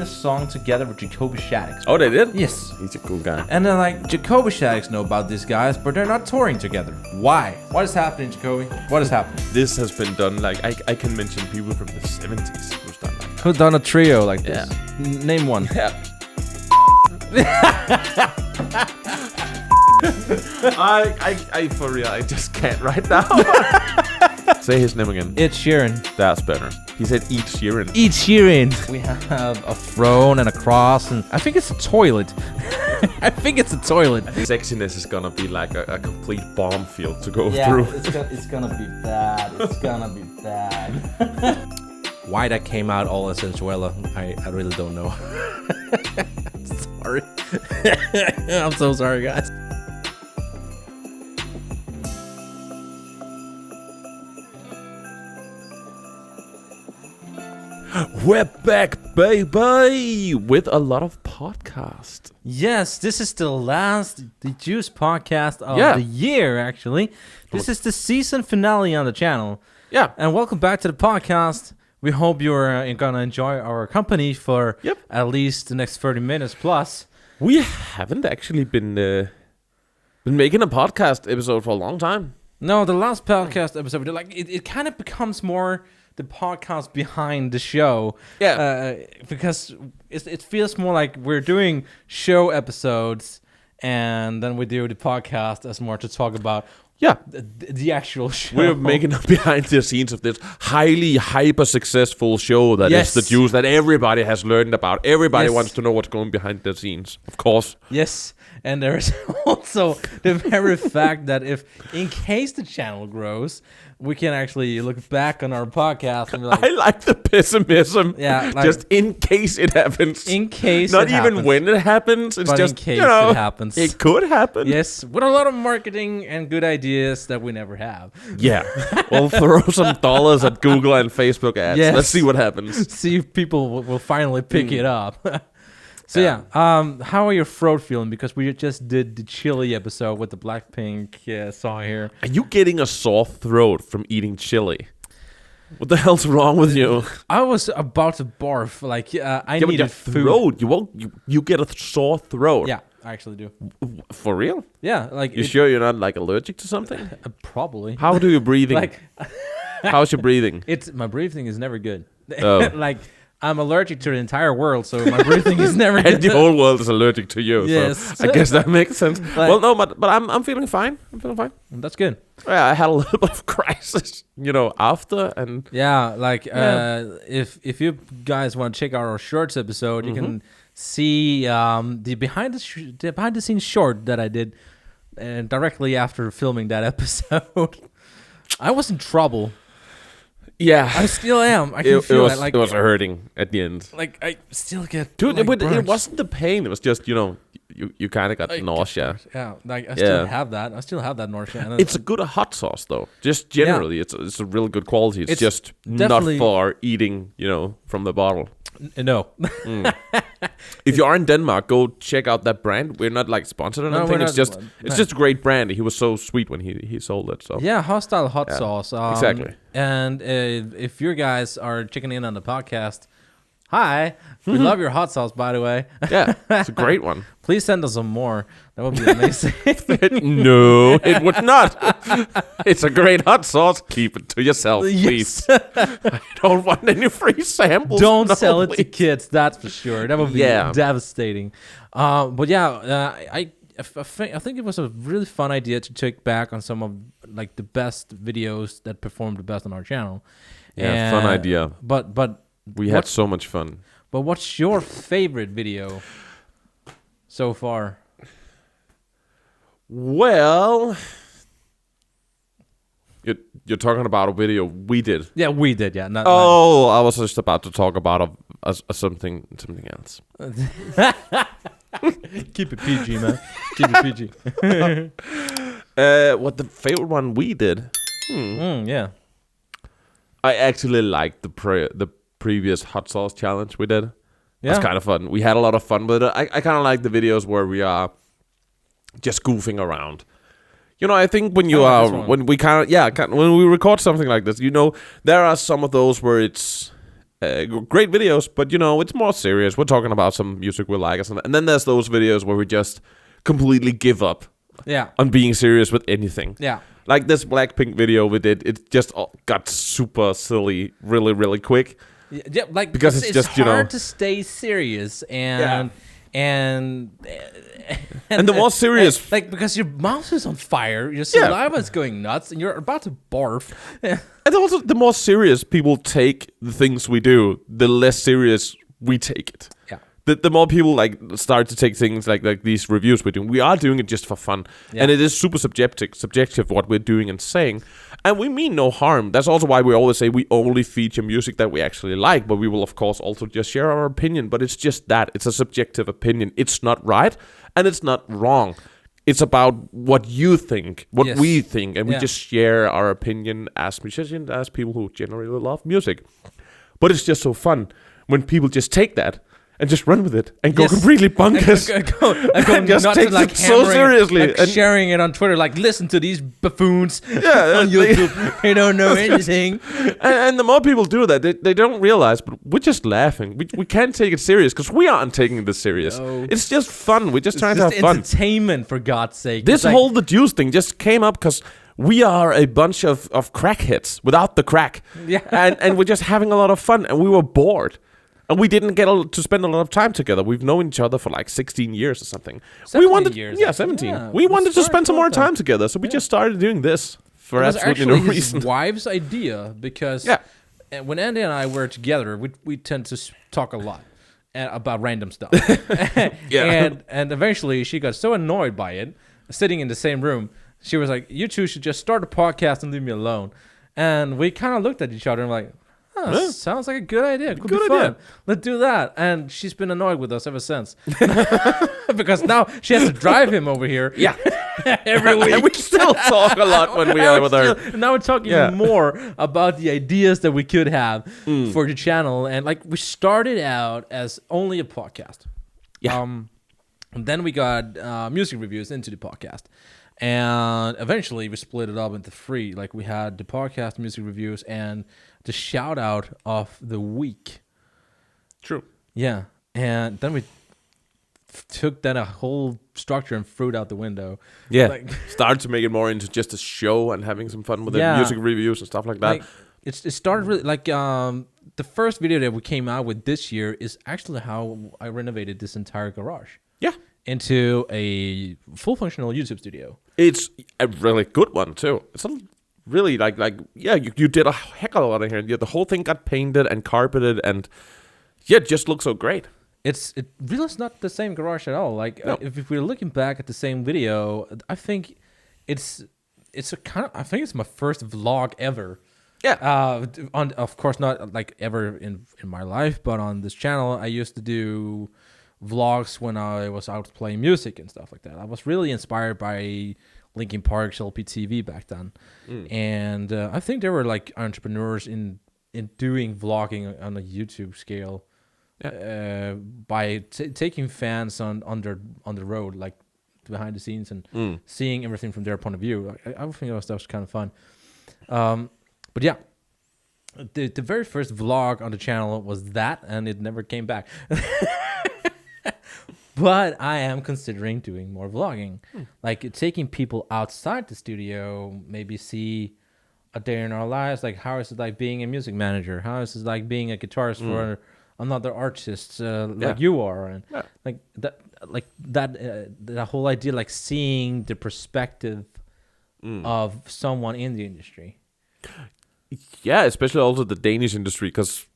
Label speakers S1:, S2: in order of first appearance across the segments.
S1: a song together with Jacoby Shaddix.
S2: Oh, they did?
S1: Yes.
S2: He's a cool guy.
S1: And then like Jacoby Shaddix know about these guys, but they're not touring together. Why? What is happening, Jacoby? What is happening?
S2: This has been done like I can mention people from the 70s who's done like that.
S1: Who's done a trio like this?
S2: Yeah.
S1: Name one.
S2: Yeah. I for real, I just can't right now. Say his name again.
S1: It's Sheeran.
S2: That's better. He said eat Sheeran.
S1: Eat Sheeran. We have a throne and a cross, and I think it's a toilet. I think it's a toilet.
S2: Sexiness is gonna be like a complete bomb field to go through.
S1: It's gonna be bad. It's gonna be bad. Why that came out all as Sensuela, I really don't know. Sorry. I'm so sorry, guys.
S2: We're back, baby, with a lot of podcast.
S1: Yes, this is the last The Juice podcast of the year, actually. This is the season finale on the channel.
S2: Yeah.
S1: And welcome back to the podcast. We hope you're going to enjoy our company for at least the next 30 minutes plus.
S2: We haven't actually been making a podcast episode for a long time.
S1: No, the last podcast episode, like it kind of becomes more the podcast behind the show.
S2: Yeah.
S1: Because it feels more like we're doing show episodes and then we do the podcast as more to talk about the actual show.
S2: We're making a behind the scenes of this highly hyper successful show that is The Juice that everybody has learned about. Everybody wants to know what's going behind the scenes, of course.
S1: Yes, and there's also the very fact that if, in case the channel grows, we can actually look back on our podcast and be like,
S2: I like the pessimism.
S1: Yeah, like,
S2: just in case it happens.
S1: In case
S2: Not
S1: it
S2: even
S1: happens.
S2: when it happens. It's
S1: But
S2: just,
S1: in case
S2: you know,
S1: it happens.
S2: It could happen.
S1: Yes, with a lot of marketing and good ideas that we never have.
S2: Yeah. We'll throw some dollars at Google and Facebook ads.
S1: Yes.
S2: Let's see what happens.
S1: See if people will finally pick it up. So how are your throat feeling? Because we just did the chili episode with the Blackpink song here.
S2: Are you getting a sore throat from eating chili? What the hell's wrong with you?
S1: I was about to barf. Like I needed
S2: your
S1: food.
S2: throat. You get a sore throat.
S1: Yeah, I actually do.
S2: For real?
S1: Yeah, like
S2: You sure you're not like allergic to something?
S1: Probably.
S2: How do you breathing?
S1: Like
S2: how's your breathing?
S1: my breathing is never good.
S2: Oh.
S1: Like I'm allergic to the entire world, so my breathing is never good.
S2: And the whole world is allergic to you.
S1: Yes.
S2: So I guess that makes sense. Well, no, but I'm feeling fine. I'm feeling fine.
S1: That's good.
S2: Yeah, I had a little bit of crisis, after and
S1: if you guys want to check out our shorts episode, you can see the behind the scenes short that I did directly after filming that episode. I was in trouble.
S2: yeah,
S1: I still am. I can feel it. Like
S2: it was hurting at the end.
S1: Like I still get.
S2: Dude,
S1: like,
S2: but it
S1: burns.
S2: wasn't the pain. It was just you kind of got nausea.
S1: Yeah, like I still have that. I still have that nausea. And
S2: It's a good hot sauce though. Just generally, it's a really good quality. It's just not
S1: definitely-
S2: for eating, from the bottle.
S1: No.
S2: If you are in Denmark, go check out that brand. We're not like sponsored or
S1: No,
S2: anything.
S1: we're
S2: It's
S1: not-
S2: just a great brand. He was so sweet when he sold it. So
S1: Yeah, hostile hot sauce.
S2: Exactly.
S1: And if you guys are checking in on the podcast, hi, we love your hot sauce, by the way.
S2: yeah, it's a great one.
S1: Please send us some more. That would be amazing.
S2: No, it would not. It's a great hot sauce. Keep it to yourself, please.
S1: Yes.
S2: I don't want any free samples.
S1: Don't
S2: No,
S1: sell it to
S2: please.
S1: kids, that's for sure. That would be devastating. But yeah, I think it was a really fun idea to check back on some of like the best videos that performed the best on our channel.
S2: Yeah, fun idea.
S1: But
S2: We had so much fun.
S1: But what's your favorite video so far?
S2: Well, you're talking about a video we did.
S1: Yeah, we did. Yeah. Not,
S2: I was just about to talk about something else.
S1: Keep it PG, man. Keep it PG.
S2: What the favorite one we did?
S1: Yeah.
S2: I actually liked the previous hot sauce challenge we did.
S1: Yeah.
S2: It's kind of fun. We had a lot of fun with it. I kind of like the videos where we are just goofing around. I think when when we when we record something like this, there are some of those where it's great videos, but it's more serious. We're talking about some music we like, and then there's those videos where we just completely give up on being serious with anything.
S1: Yeah.
S2: Like this Blackpink video we did, it just got super silly really, really quick.
S1: Yeah, like
S2: because it's just
S1: hard to stay serious and
S2: the more serious,
S1: like because your mouth is on fire, your saliva is going nuts, and you're about to barf.
S2: And also, the more serious people take the things we do, the less serious we take it.
S1: Yeah.
S2: The more people start to take things like these reviews we're doing, we are doing it just for fun, and it is super subjective what we're doing and saying, and we mean no harm. That's also why we always say we only feature music that we actually like, but we will of course also just share our opinion. But it's just that it's a subjective opinion. It's not right and it's not wrong. It's about what you think, what we think, and we just share our opinion as musicians, as people who generally love music. But it's just so fun when people just take that and just run with it and go completely bonkers
S1: and
S2: just take it so seriously
S1: and sharing it on Twitter, like, listen to these buffoons on YouTube. They don't know anything.
S2: And the more people do that, they don't realize, but we're just laughing. We can't take it serious because we aren't taking this serious. No. It's just fun. We're just trying to have fun.
S1: Entertainment, for God's sake.
S2: This whole The Juice thing just came up because we are a bunch of crackheads without the crack.
S1: Yeah.
S2: And we're just having a lot of fun, and we were bored. And we didn't get to spend a lot of time together. We've known each other for like 16 years or something.
S1: 17 years.
S2: Yeah, 17. Yeah, we wanted to spend some more time together, so we just started doing this for absolutely no reason.
S1: His wife's idea, because when Andy and I were together, we tend to talk a lot about random stuff. And eventually she got so annoyed by it, sitting in the same room, she was like, you two should just start a podcast and leave me alone. And we kind of looked at each other and like, sounds like a good idea. Could be fun. Let's do that. And she's been annoyed with us ever since. Because now she has to drive him over here.
S2: Yeah.
S1: Every week.
S2: And we still talk a lot when we are with her.
S1: Now we're talking more about the ideas that we could have for the channel. And like, we started out as only a podcast.
S2: Yeah.
S1: And then we got music reviews into the podcast. And eventually we split it up into three. Like, we had the podcast, music reviews, and the shout out of the week.
S2: True.
S1: Yeah. And then we took that a whole structure and threw it out the window.
S2: Yeah. Started to make it more into just a show and having some fun with the music reviews and stuff like that.
S1: It started really like the first video that we came out with this year is actually how I renovated this entire garage.
S2: Yeah.
S1: Into a full functional YouTube studio.
S2: It's a really good one too. It's a really you did a heck of a lot in here. Yeah, the whole thing got painted and carpeted, and it just looks so great.
S1: It really is not the same garage at all. Like, if we're looking back at the same video, I think it's a kind of, I think it's my first vlog ever.
S2: Yeah.
S1: Of course not like ever in my life, but on this channel I used to do vlogs when I was out playing music and stuff like that. I was really inspired by Linkin Park's LPTV back then, and I think there were like entrepreneurs in doing vlogging on a YouTube scale, by taking fans on the road, like behind the scenes, and seeing everything from their point of view. I think that was kind of fun. But yeah, the very first vlog on the channel was that, and it never came back. But I am considering doing more vlogging, like taking people outside the studio, maybe see a day in our lives. Like, how is it like being a music manager? How is it like being a guitarist for another artist like you are? And that whole idea, like seeing the perspective of someone in the industry.
S2: Yeah, especially also the Danish industry, because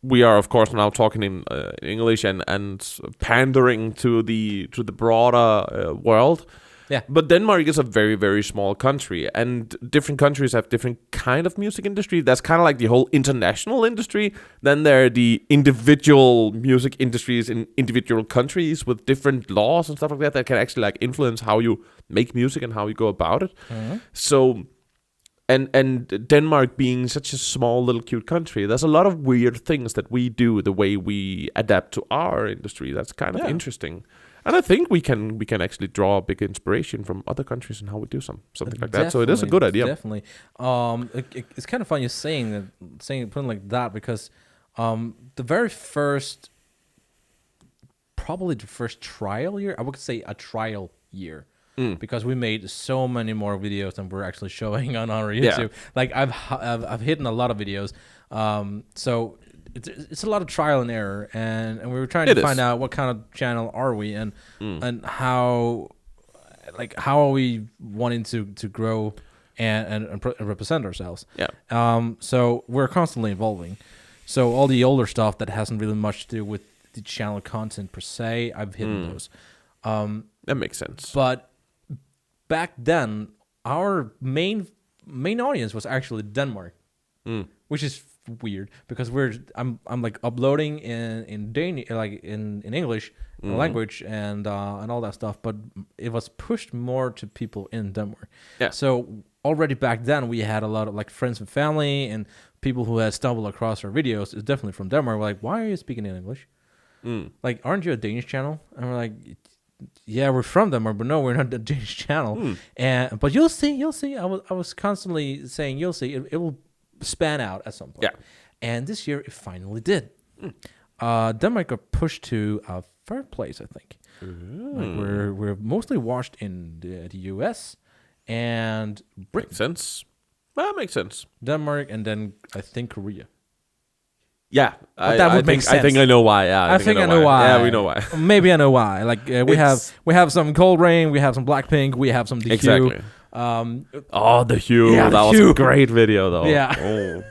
S2: we are, of course, now talking in English and pandering to the broader world.
S1: Yeah.
S2: But Denmark is a very, very small country, and different countries have different kind of music industry. That's kind of like the whole international industry. Then there are the individual music industries in individual countries with different laws and stuff like that can actually like influence how you make music and how you go about it. So... And Denmark being such a small little cute country, there's a lot of weird things that we do the way we adapt to our industry. That's kind of interesting. And I think we can actually draw a big inspiration from other countries and how we do something like that. So it is a good idea.
S1: Definitely. It's kind of fun you're saying putting like that, because The very first, probably the first trial year, I would say a trial year. Because we made so many more videos than we're actually showing on our YouTube. Like I've hidden a lot of videos, so it's a lot of trial and error, and we were trying to find out what kind of channel are we, and how are we wanting to grow and represent ourselves. So we're constantly evolving. So all the older stuff that hasn't really much to do with the channel content per se, I've hidden those.
S2: That makes sense.
S1: But back then, our main audience was actually Denmark, which is weird because I'm like uploading in Danish, like in English language and all that stuff, but it was pushed more to people in Denmark. So already back then we had a lot of like friends and family and people who had stumbled across our videos. It's definitely from Denmark. We're like, why are you speaking in English? Like, aren't you a Danish channel? And we're like, yeah, we're from Denmark, but no, we're not a Danish channel. But you'll see. I was constantly saying, you'll see. It will span out at some point. And this year, it finally did. Denmark got pushed to a third place, I think. Like we're mostly watched in the US and Britain.
S2: Makes sense. Well, makes sense.
S1: Denmark and then I think Korea.
S2: Yeah,
S1: that would make sense.
S2: I think I know why. Yeah,
S1: I think I know why.
S2: Yeah, we know why.
S1: Maybe I know why. Like we have some Cold Rain, we have some Blackpink, we have some DQ.
S2: Exactly. The Hue.
S1: Yeah,
S2: that was a great video, though.
S1: Yeah.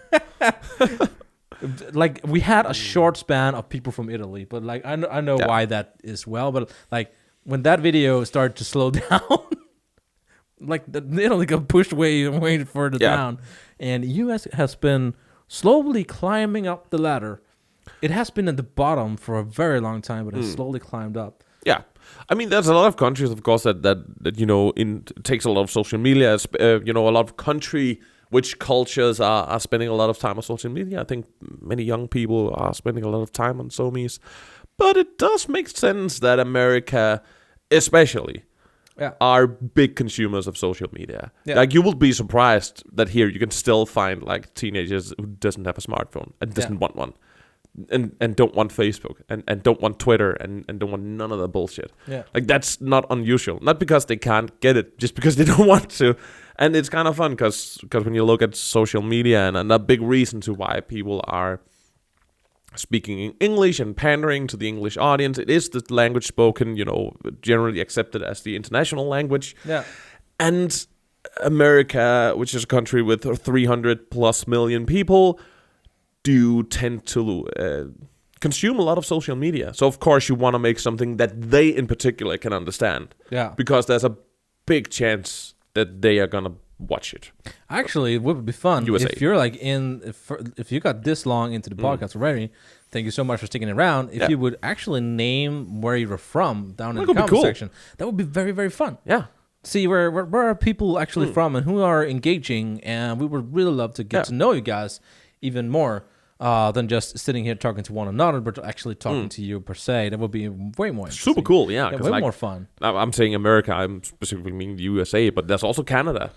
S1: Like we had a short span of people from Italy, but like I know why that is well. But like when that video started to slow down, like Italy got pushed way further down, and US has been slowly climbing up the ladder. It has been at the bottom for a very long time, but it's slowly climbed up.
S2: Yeah. I mean, there's a lot of countries, of course, that it takes a lot of social media. A lot of which cultures are spending a lot of time on social media. I think many young people are spending a lot of time on SoMe's. But it does make sense that America, especially, are big consumers of social media. Like, you will be surprised that here you can still find like teenagers who doesn't have a smartphone and doesn't want one, and don't want Facebook and don't want Twitter and don't want none of that bullshit. Like, that's not unusual. Not because they can't get it, just because they don't want to. And it's kind of fun because when you look at social media and a big reason to why people are speaking in English and pandering to the English audience, it is the language spoken, generally accepted as the international language. And America, which is a country with 300 plus million people, do tend to consume a lot of social media. So of course you want to make something that they in particular can understand. Because there's a big chance that they are gonna watch it.
S1: Actually, it would be fun if you're like if you got this long into the podcast already. Thank you so much for sticking around. If you would actually name where you're from down in the comment section, that would be very, very fun. See where are people actually from and who are engaging, and we would really love to get to know you guys even more than just sitting here talking to one another, but actually talking to you per se. That would be way more interesting.
S2: Super cool, way
S1: more fun.
S2: I'm saying America, I'm specifically meaning the USA, but there's also Canada.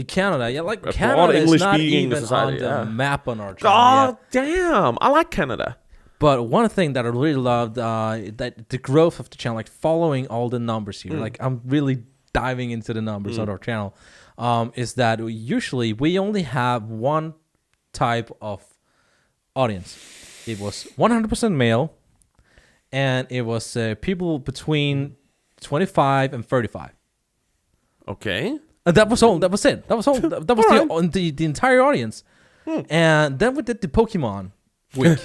S1: Canada, like Canada is not even on the map on our channel.
S2: God damn, I like Canada.
S1: But one thing that I really loved, that the growth of the channel, like following all the numbers here, like I'm really diving into the numbers on our channel, is that usually we only have one type of audience. It was 100% male, and it was people between 25 and 35.
S2: Okay.
S1: And that was all. That was it. That was all. That was the entire audience. And then we did the Pokemon week.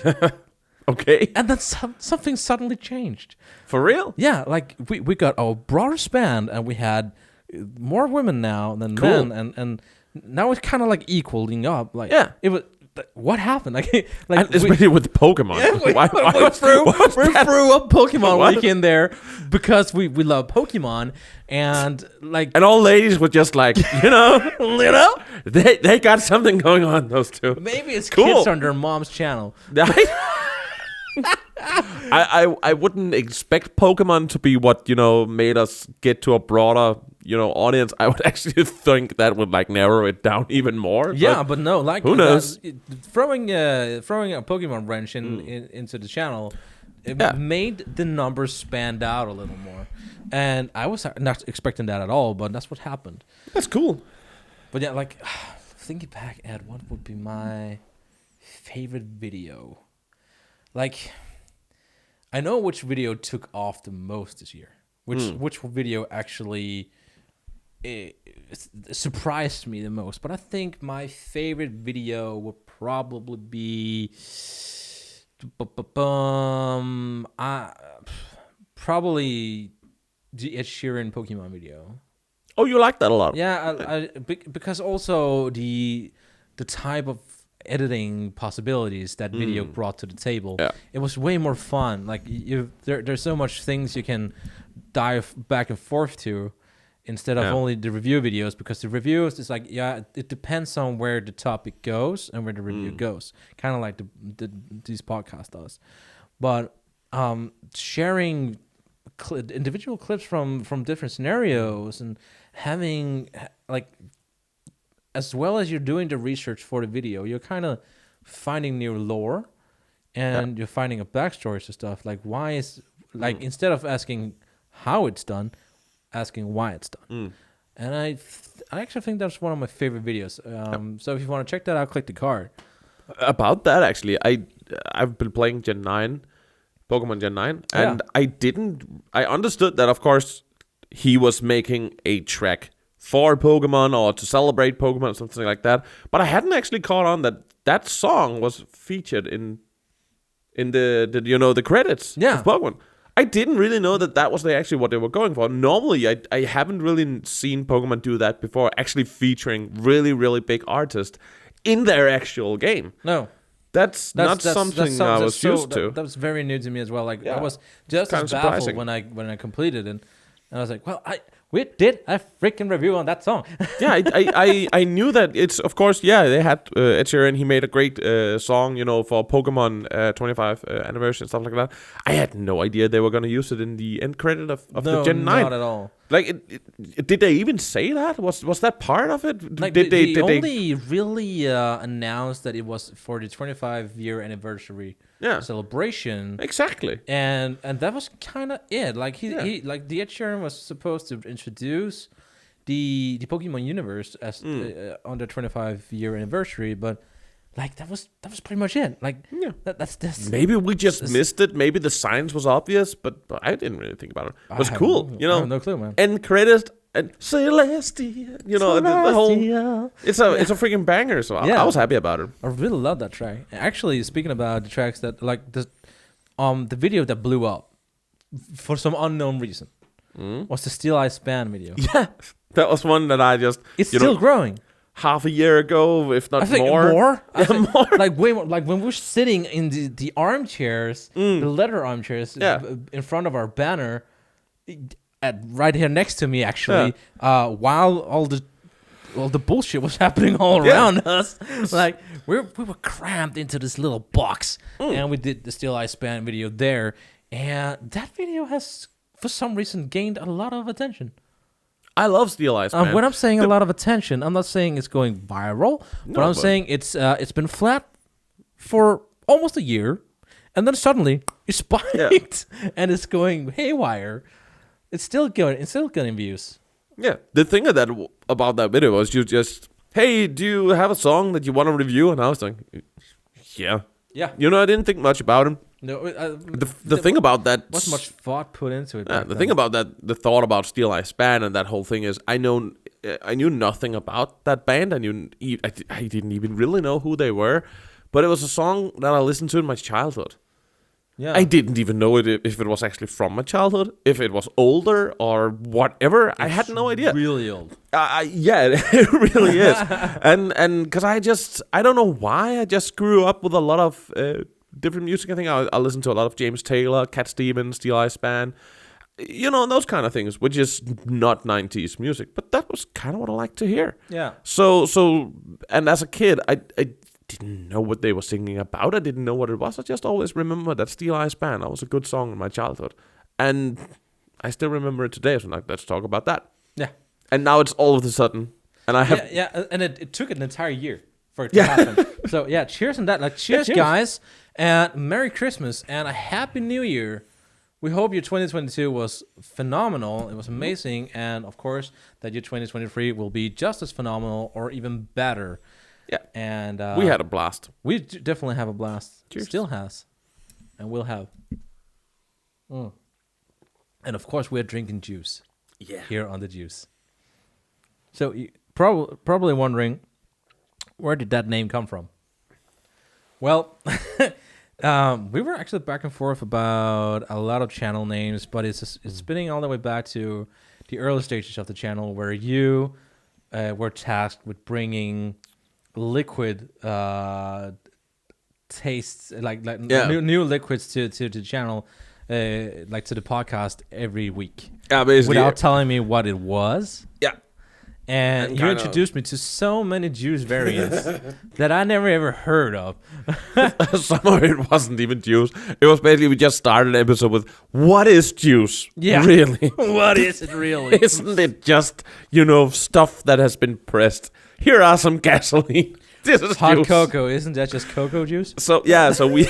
S2: Okay.
S1: And then something suddenly changed.
S2: For real?
S1: Yeah, like we got a broader span, and we had more women now than men, and now it's kind of like equaling up. Like, it was. What happened? Like
S2: especially with Pokemon.
S1: We threw a Pokemon week in there because we love Pokemon, and
S2: all ladies were just like, they got something going on. Those two.
S1: Maybe it's kids on their mom's channel.
S2: I wouldn't expect Pokemon to be what made us get to a broader audience, I would actually think that would like narrow it down even more.
S1: Yeah, but no, like
S2: who knows?
S1: Throwing a Pokemon wrench into the channel, it made the numbers stand out a little more, and I was not expecting that at all. But that's what happened.
S2: That's cool.
S1: But yeah, like thinking back, Ed, what would be my favorite video? Like, I know which video took off the most this year. Which video actually surprised me the most. But I think my favorite video would probably be probably the Ed Sheeran Pokemon video.
S2: Oh, you like that a lot?
S1: Yeah, because also the type of editing possibilities that video brought to the table. Yeah. It was way more fun. Like there's so much things you can dive back and forth to instead of only the review videos, because the reviews is like, it depends on where the topic goes and where the review goes, kind of like these podcasts does. But sharing individual clips from different scenarios and having like, as well as you're doing the research for the video, you're kind of finding new lore and you're finding a backstory to stuff. Like, why is, like, instead of asking how it's done, asking why it's done. And I actually think that's one of my favorite videos. So if you want to check that out, click the card.
S2: About that, actually, I've been playing Gen 9, Pokemon Gen 9, and I understood that, of course, he was making a track for Pokemon or to celebrate Pokemon or something like that. But I hadn't actually caught on that song was featured in the credits of Pokemon. I didn't really know that was actually what they were going for. Normally, I haven't really seen Pokemon do that before, actually featuring really, really big artists in their actual game.
S1: No.
S2: That's not something I was used to.
S1: That was very new to me as well. Like, I was just as baffled when I completed it. And I was like, well, we did a freaking review on that song.
S2: Yeah, I knew that it's, of course, they had Ed Sheeran. He made a great song, for Pokemon 25 anniversary and stuff like that. I had no idea they were going to use it in the end credit of the Gen 9.
S1: Not at all.
S2: Like, did they even say that? Was that part of it?
S1: Like, they only really announced that it was for the 25-year anniversary celebration.
S2: Exactly.
S1: And that was kind of it. Like he like the Ed Sheeran was supposed to introduce the Pokemon universe as on the 25-year anniversary, but like that was pretty much it. Like that's this.
S2: Maybe we just missed it. Maybe the science was obvious, but I didn't really think about it. It was cool,
S1: I have no clue, man.
S2: End credit and Celestia, the whole. It's a freaking banger. So I was happy about it.
S1: I really love that track. Actually, speaking about the tracks that like the video that blew up for some unknown reason was the Steel Eye Span video.
S2: Yeah, that was one that I just.
S1: It's still growing.
S2: Half a year ago, if not more.
S1: More?
S2: More.
S1: Like way more. Like when we're sitting in the armchairs, the leather armchairs in front of our banner, right here next to me, actually, while all the bullshit was happening all around us. Like we were crammed into this little box, and we did the Steel Eye Span video there, and that video has, for some reason, gained a lot of attention.
S2: I love Steel Eye Span.
S1: When I'm saying a lot of attention, I'm not saying it's going viral, but I'm saying it's been flat for almost a year, and then suddenly it spiked and it's going haywire. It's still getting views.
S2: Yeah, the thing about that video was you just, hey, do you have a song that you want to review? And I was like, yeah. I didn't think much about him.
S1: No,
S2: the thing about that
S1: wasn't much thought put into it.
S2: The thing about that, the thought about Steel Eye Span and that whole thing is, I knew nothing about that band. I didn't even really know who they were, but it was a song that I listened to in my childhood. Yeah, I didn't even know if it was actually from my childhood, if it was older or whatever. I had no idea.
S1: Really old.
S2: It really is. and because I don't know why, I just grew up with a lot of different music. I think I listened to a lot of James Taylor, Cat Stevens, Steel Eye Span, those kind of things, which is not 90s music, but that was kind of what I like to hear.
S1: Yeah.
S2: So and as a kid, I didn't know what they were singing about. I didn't know what it was. I just always remember that Steel Eye Span. That was a good song in my childhood, and I still remember it today. So let's talk about that.
S1: Yeah.
S2: And now it's all of a sudden, and I have
S1: and it took an entire year for it to happen. So yeah, cheers on that. Like cheers, guys, and Merry Christmas and a Happy New Year. We hope your 2022 was phenomenal. It was amazing, and of course that your 2023 will be just as phenomenal or even better.
S2: Yeah,
S1: and
S2: we had a blast.
S1: We definitely have a blast.
S2: Cheers.
S1: Still has, and will have. And of course, we're drinking juice.
S2: Yeah,
S1: here on the juice. So you probably wondering, where did that name come from? Well, we were actually back and forth about a lot of channel names, but it's spinning all the way back to the early stages of the channel, where you were tasked with bringing liquid tastes, like new liquids to the channel, like to the podcast every week.
S2: Yeah, basically.
S1: Without telling me what it was.
S2: Yeah.
S1: And you introduced me to so many juice variants that I never ever heard of.
S2: Some of it wasn't even juice. It was basically, we just started an episode with, what is juice?
S1: Yeah.
S2: Really?
S1: What is it really?
S2: Isn't it just, stuff that has been pressed? Here are some gasoline. This is
S1: hot
S2: juice.
S1: cocoa. Isn't that just cocoa juice?
S2: So we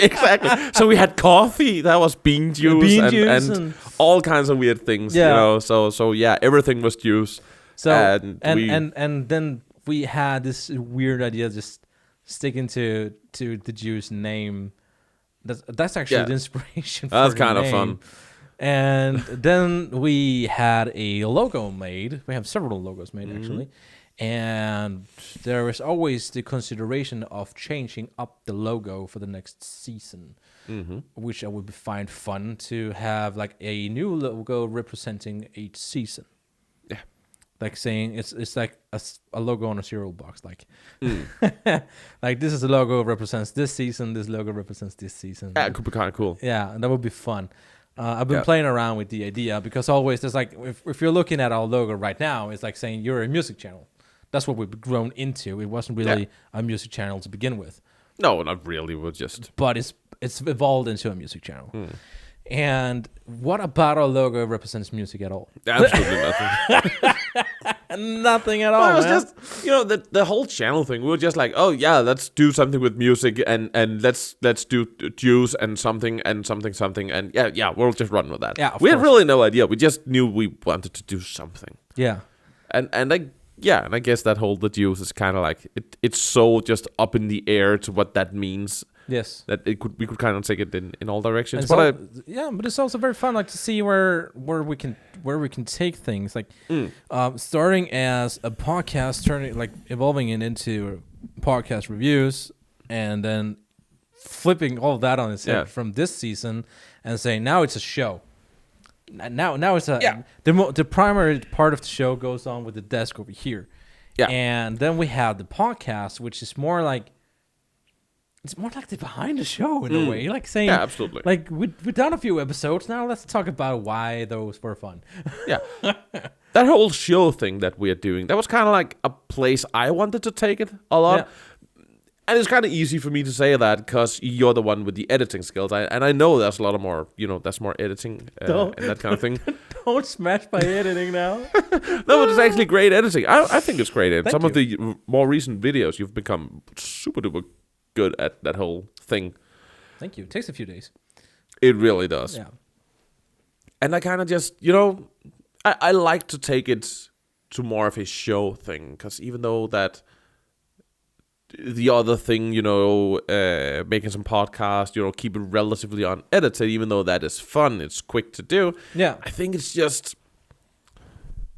S2: exactly. So we had coffee. That was bean juice, and all kinds of weird things.
S1: Yeah.
S2: So yeah, everything was juice.
S1: So and then we had this weird idea, just sticking to the juice name. That's actually the inspiration.
S2: That's
S1: for
S2: kind
S1: the
S2: of
S1: name.
S2: fun.
S1: And then we had a logo made. We have several logos made actually. And there is always the consideration of changing up the logo for the next season, which I would find fun to have, like a new logo representing each season.
S2: Yeah,
S1: like saying it's like a logo on a cereal box, like like this is the logo represents this season. This logo represents this season.
S2: Yeah, it could be kind of cool.
S1: Yeah, and that would be fun. I've been playing around with the idea because always there's like if you're looking at our logo right now, it's like saying you're a music channel. That's what we've grown into. It wasn't really a music channel to begin with.
S2: No, not really. We're just...
S1: But it's evolved into a music channel. And what about our logo represents music at all?
S2: Absolutely nothing.
S1: Nothing at all,
S2: It was just, the whole channel thing. We were just like, oh, yeah, let's do something with music and let's do juice and something. And yeah, we'll just run with that.
S1: Yeah,
S2: we had really no idea. We just knew we wanted to do something.
S1: Yeah.
S2: And I guess that whole the juice is kind of like it's so just up in the air to what that means.
S1: Yes,
S2: that we could kind of take it in all directions.
S1: But it's also very fun, like to see where we can take things, like starting as a podcast, evolving it into podcast reviews, and then flipping all of that on its head from this season and saying now it's a show. Now it's the primary part of the show goes on with the desk over here, and then we have the podcast, which is more like the behind the show in a way, like saying
S2: absolutely,
S1: like we've done a few episodes now. Let's talk about why those were fun.
S2: That whole show thing that we're doing, that was kind of like a place I wanted to take it a lot. Yeah. And it's kind of easy for me to say that because you're the one with the editing skills. And I know there's a lot of more, that's more editing and that kind of thing.
S1: Don't smash my editing now.
S2: No, but it's actually great editing. I think it's great. And some
S1: you.
S2: of the more recent videos, you've become super duper good at that whole thing.
S1: Thank you. It takes a few days.
S2: It really does.
S1: Yeah.
S2: And I kind of just, I like to take it to more of a show thing. Because even though that... the other thing, making some podcasts, keep it relatively unedited, even though that is fun, it's quick to do.
S1: Yeah.
S2: I think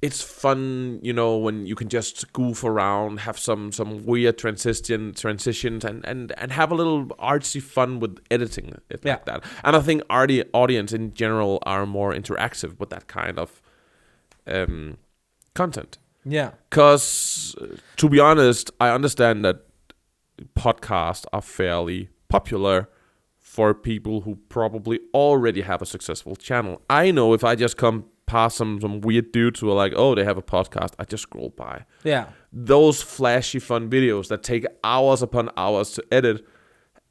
S2: it's fun, when you can just goof around, have some weird transitions and have a little artsy fun with editing it like that. And I think audience in general are more interactive with that kind of content.
S1: Yeah.
S2: Because, to be honest, I understand that podcasts are fairly popular for people who probably already have a successful channel. I know if I just come past some weird dudes who are like, oh, they have a podcast, I just scroll by.
S1: Yeah.
S2: Those flashy fun videos that take hours upon hours to edit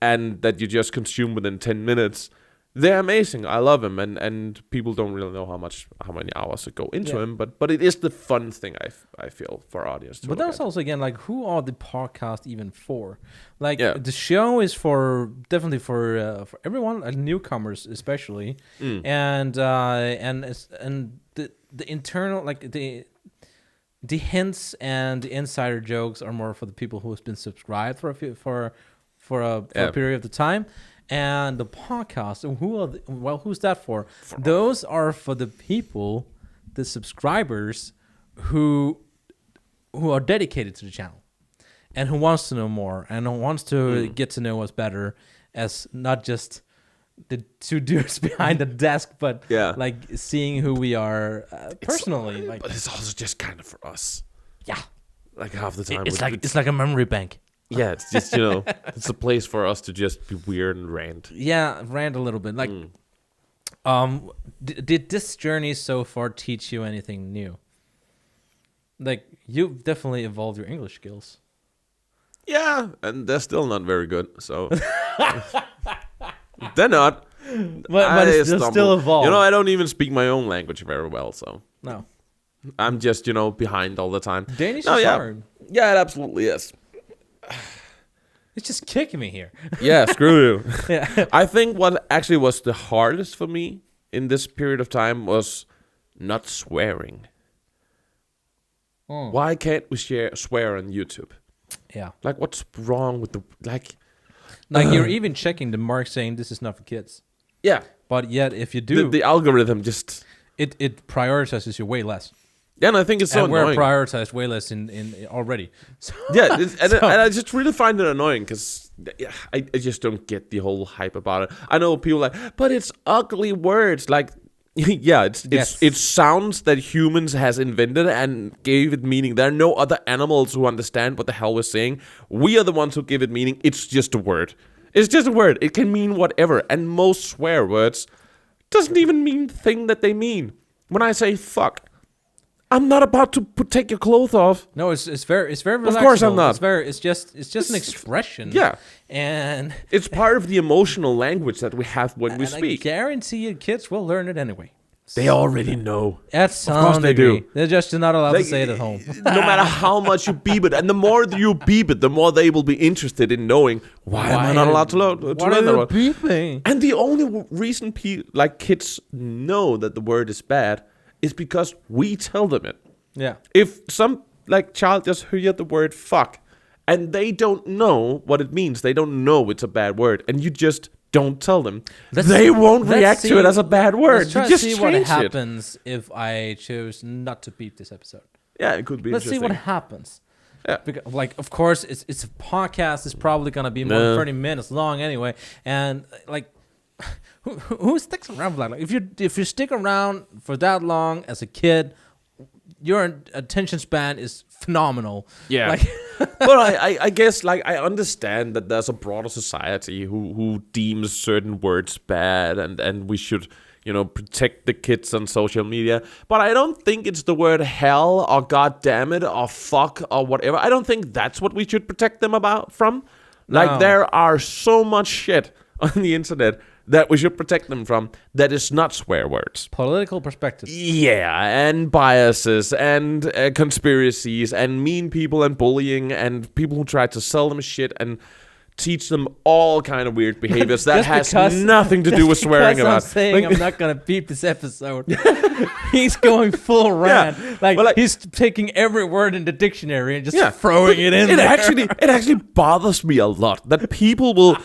S2: and that you just consume within 10 minutes, They're amazing. I love them, and people don't really know how many hours that go into them. But it is the fun thing I feel for audience. To
S1: but
S2: look
S1: that's
S2: at.
S1: also again like who are the podcasts even for? Like the show is for definitely for everyone, like newcomers especially, and the internal like the hints and the insider jokes are more for the people who has been subscribed for a period of time. And the podcast, who's that for? Those are for the people, the subscribers who are dedicated to the channel and who wants to know more and who wants to get to know us better as not just the two dudes behind the desk, but like seeing who we are personally.
S2: But it's also just kind of for us.
S1: Yeah.
S2: Like half the time.
S1: It's like a memory bank.
S2: Yeah, it's just, it's a place for us to just be weird and rant.
S1: Yeah, rant a little bit. Like, did this journey so far teach you anything new? Like, you've definitely evolved your English skills.
S2: Yeah, and they're still not very good, so... They're not.
S1: But it's still evolved.
S2: I don't even speak my own language very well, so...
S1: No.
S2: I'm just, behind all the time.
S1: Danish is hard.
S2: Yeah, it absolutely is.
S1: It's just kicking me here.
S2: Yeah, screw you.
S1: Yeah.
S2: I think what actually was the hardest for me in this period of time was not swearing. Why can't we swear on YouTube?
S1: Yeah.
S2: Like, what's wrong with the... Like
S1: you're even checking the mark saying this is not for kids.
S2: Yeah.
S1: But yet, if you do...
S2: The algorithm just...
S1: It prioritizes you way less.
S2: Yeah, and I think it's so annoying.
S1: We're prioritized way less in already. So,
S2: yeah, and I just really find it annoying because I just don't get the whole hype about it. I know people are like, but it's ugly words. Like, yeah, it sounds that humans has invented and gave it meaning. There are no other animals who understand what the hell we're saying. We are the ones who give it meaning. It's just a word. It's just a word. It can mean whatever. And most swear words doesn't even mean the thing that they mean. When I say fuck, I'm not about to take your clothes off.
S1: No, it's very relaxable.
S2: Of course I'm not.
S1: It's just an expression.
S2: Yeah.
S1: And
S2: it's part of the emotional language that we have when we speak.
S1: I guarantee you kids will learn it anyway.
S2: They already know.
S1: At some
S2: of course they
S1: degree.
S2: do.
S1: They're just not allowed to say it at home.
S2: No matter how much you beep it, and the more you beep it, the more they will be interested in knowing why am I not allowed to learn that word.
S1: Beeping?
S2: And the only reason kids know that the word is bad is because we tell them it.
S1: Yeah.
S2: If some child just hear the word fuck and they don't know what it means, they don't know it's a bad word, and you just don't tell them, they won't react to it as a bad word.
S1: Let's try
S2: you
S1: to
S2: just
S1: see what
S2: change
S1: happens if I choose not to beep this episode.
S2: Yeah, it could be
S1: Let's see
S2: interesting.
S1: what happens.
S2: Yeah.
S1: Because, of course, it's a podcast. It's probably gonna be more than 30 minutes long anyway, and who sticks around for that? Like, if you stick around for that long as a kid, your attention span is phenomenal.
S2: Yeah. But I guess I understand that there's a broader society who deems certain words bad and we should, protect the kids on social media. But I don't think it's the word hell or god damn it or fuck or whatever. I don't think that's what we should protect them from.
S1: No.
S2: There are so much shit on the internet that we should protect them from that is not swear words.
S1: Political perspective.
S2: Yeah, and biases and conspiracies and mean people and bullying and people who try to sell them shit and teach them all kind of weird behaviors that has nothing to do with swearing about.
S1: I'm saying I'm not gonna beep this episode. He's going full rant. Yeah. He's taking every word in the dictionary and just throwing it in there.
S2: It actually bothers me a lot that people will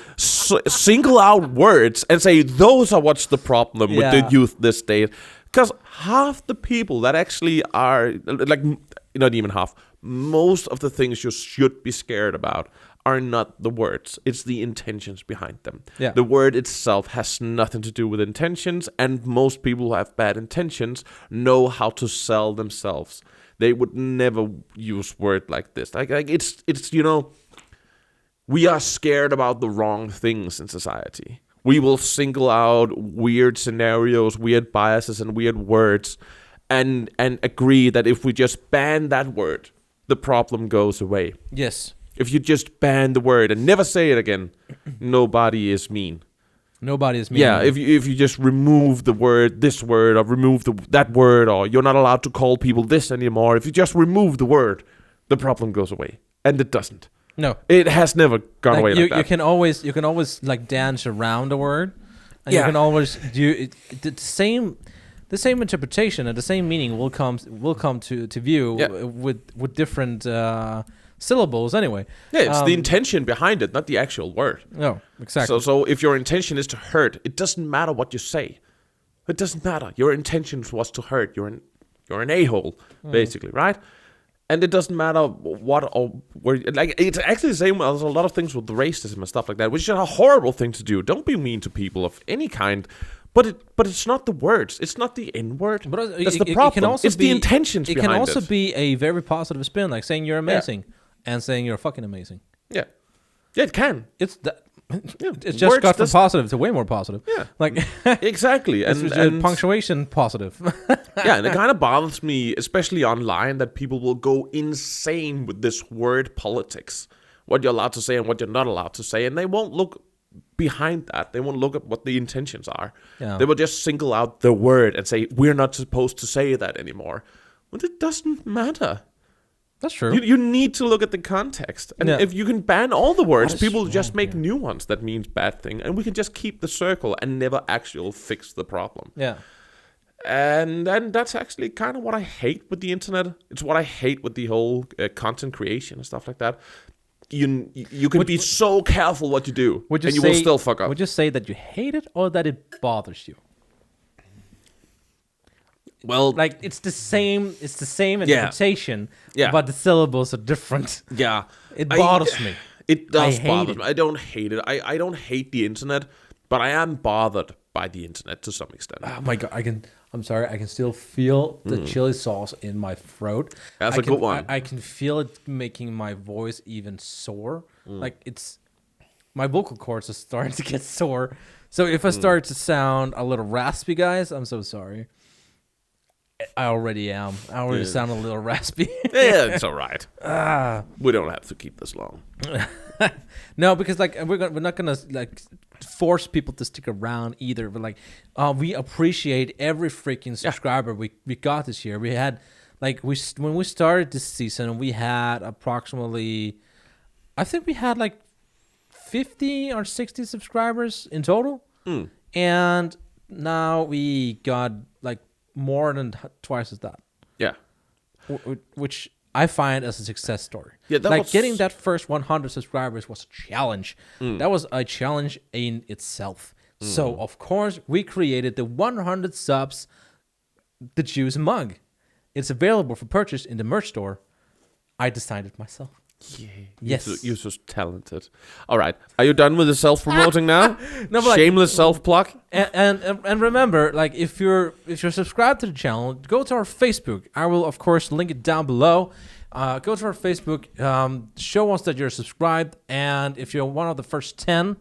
S2: single out words and say those are what's the problem with the youth this day. Because half the people that actually are not even half, most of the things you should be scared about are not the words. It's the intentions behind them.
S1: Yeah.
S2: The word itself has nothing to do with intentions, and most people who have bad intentions know how to sell themselves. They would never use word like this. It's we are scared about the wrong things in society. We will single out weird scenarios, weird biases, and weird words, and agree that if we just ban that word, the problem goes away.
S1: Yes.
S2: If you just ban the word and never say it again, nobody is mean.
S1: Nobody is meaning.
S2: Yeah, if you just remove the word, this word, or remove that word, or you're not allowed to call people this anymore. If you just remove the word, the problem goes away, and it doesn't.
S1: No,
S2: it has never gone away like that.
S1: You can always like dance around a word, and you can always do it, the same interpretation and the same meaning will come to view with different syllables anyway.
S2: Yeah, it's the intention behind it, not the actual word.
S1: No, exactly.
S2: So if your intention is to hurt, it doesn't matter what you say. It doesn't matter. Your intention was to hurt. You're an a-hole, basically, right? And it doesn't matter what or where. Like, it's actually the same as a lot of things with racism and stuff like that, which is a horrible thing to do. Don't be mean to people of any kind. But it's not the words. It's not the N-word. But that's the problem. It's the intentions behind it.
S1: It can also be a very positive spin, like saying you're amazing and saying you're fucking amazing.
S2: Yeah. Yeah, it can.
S1: It's just got from positive to way more positive.
S2: Yeah.
S1: Like
S2: exactly.
S1: And punctuation positive.
S2: Yeah, and it kind of bothers me, especially online, that people will go insane with this word politics. What you're allowed to say and what you're not allowed to say. And they won't look behind that. They won't look at what the intentions are. Yeah. They will just single out the word and say, we're not supposed to say that anymore. But it doesn't matter.
S1: That's true.
S2: You need to look at the context. And if you can ban all the words, people just make new ones that means bad thing. And we can just keep the circle and never actually fix the problem.
S1: Yeah.
S2: And that's actually kind of what I hate with the internet. It's what I hate with the whole content creation and stuff like that. You can be so careful what you do, and you will still fuck up.
S1: Would you say that you hate it or that it bothers you?
S2: Well,
S1: like it's the same interpretation, but the syllables are different.
S2: Yeah,
S1: it bothers me.
S2: It does bother me. I don't hate it. I don't hate the internet, but I am bothered by the internet to some extent.
S1: Oh my god, I'm sorry, I can still feel the chili sauce in my throat.
S2: That's a good one.
S1: I can feel it making my voice even sore. Like my vocal cords are starting to get sore. So if I start to sound a little raspy, guys, I'm so sorry. I already am. I already sound a little raspy.
S2: Yeah, it's all right. We don't have to keep this long.
S1: No, because like we're not gonna like force people to stick around either. But like, we appreciate every freaking subscriber we got this year. We had like when we started this season, we had approximately, I think we had like 50 or 60 subscribers in total, and now we got like more than twice as that.
S2: Yeah,
S1: which I find as a success story.
S2: Yeah,
S1: getting that first 100 subscribers was a challenge. That was a challenge in itself. So of course we created the 100 subs, the Juice mug. It's available for purchase in the merch store. I designed it myself.
S2: Yeah,
S1: yes,
S2: you're so talented. All right, are you done with the self-promoting now?
S1: No, but
S2: shameless self-plug.
S1: And remember, like if you're subscribed to the channel, go to our Facebook. I will of course link it down below. Go to our Facebook. Show us that you're subscribed, and if you're one of the first 10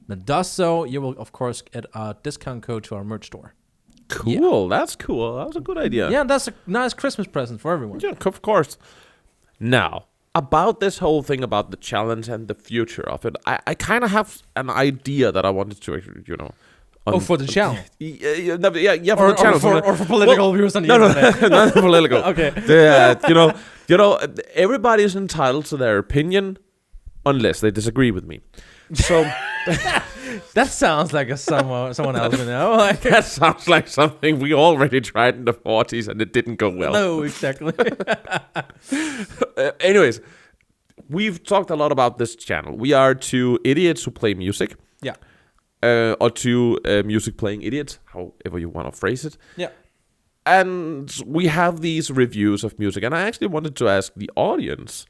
S1: that does so, you will of course get a discount code to our merch store.
S2: Cool, that's cool. That was a good idea.
S1: Yeah, that's a nice Christmas present for everyone.
S2: Yeah, of course. Now, about this whole thing about the challenge and the future of it, I kind of have an idea that I wanted to,
S1: for the channel?
S2: Yeah, for the channel.
S1: Or for political views on the
S2: internet. No, not political.
S1: Okay.
S2: Yeah, everybody is entitled to their opinion unless they disagree with me. So
S1: that sounds like someone else we know. Like,
S2: that sounds like something we already tried in the 40s and it didn't go well.
S1: No, exactly.
S2: Anyways, we've talked a lot about this channel. We are two idiots who play music.
S1: Yeah.
S2: Or two music playing idiots, however you want to phrase it.
S1: Yeah.
S2: And we have these reviews of music, and I actually wanted to ask the audience